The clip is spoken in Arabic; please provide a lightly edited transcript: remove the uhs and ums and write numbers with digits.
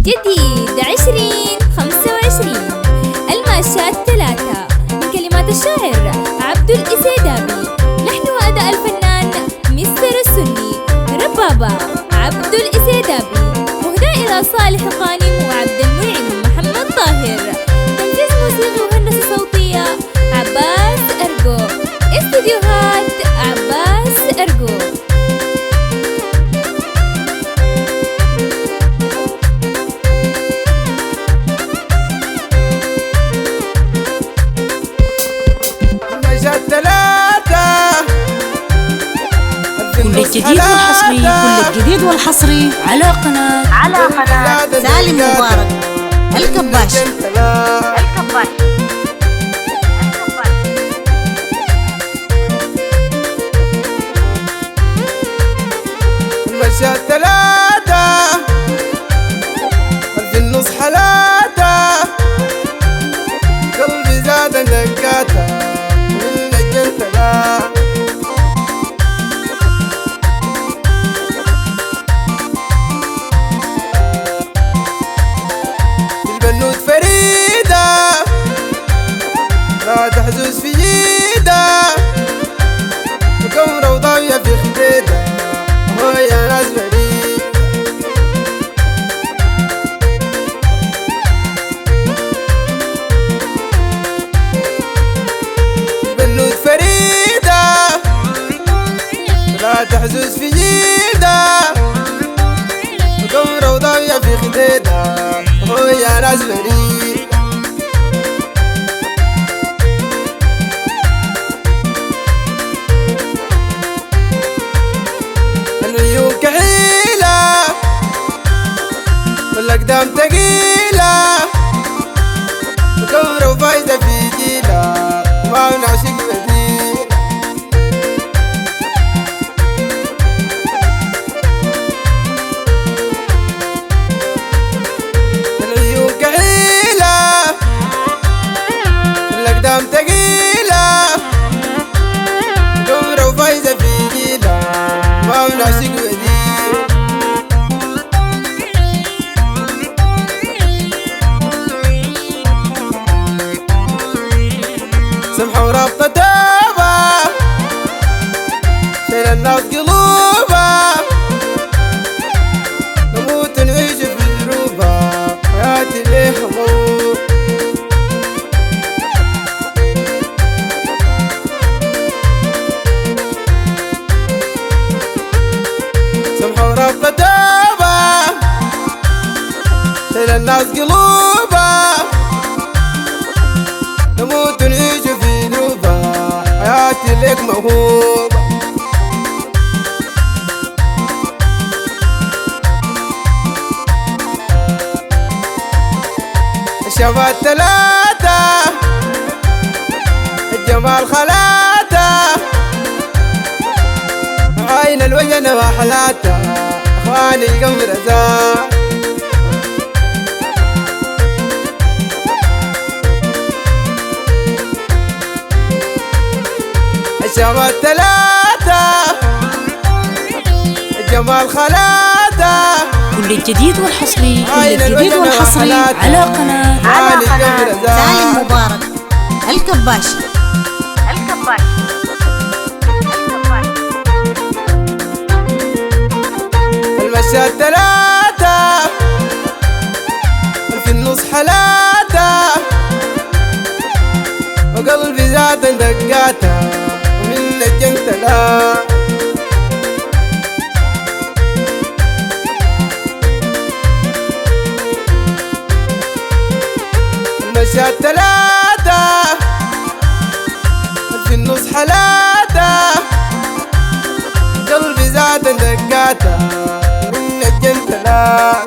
جديد 2025 الماشات 3 من كلمات الشاعر عبد الإسيدابي، لحن وأداء الفنان مستر السني، ربابة عبد الإسيدابي، مهداة إلى صالح غانم وعبد المنعم محمد طاهر، تنفيذ موسيقي وهندسة صوتية عباس أرجو، استديوهات عباس أرجو. كل الجديد والحصري على قناة سالم مبارك الكباش. المشات 3 في النص حلاته، قلبي زاد دقاته من الجنتلا. البنوت فريدة لا تحزوز في جيدة، وكورة وضاوية في خديدة، هو يا ناس فريد. البنوت فريدة لا تحزوز في جيدة، وكورة وضاوية في خديدة، هو يا ناس فريد. العيون كحيلة والأقدام تقيلة، وكورة وفايدة في جيلة، وما نعشق بديل. العيون كحيلة والأقدام تقيلة، وكورة وفايدة في جيلة، وما نعشق بديل. سمحة ورابطة توبة شيل الناس قلوبة، نموت ونعيش في دروبة، حياتي ليه هموم. سمحة ورابطة توبة شيل الناس قلوبة، نموت ونعيش في دروبة، حياتي ليك موهوبة. الشباب 3 الجمال خلاته، عين الوجن وحلاته، اخواني القمر زاد. الشباب 3 الجمال خلاته، كل الجديد والحصري على قناة سالم مبارك الكباش. المشات 3 في النص حلاته، وقلبي زاد دقاته ومن الجنتلا. المشات 3 في النص حلاته، قلبي زاد دقاته من الجنتلا.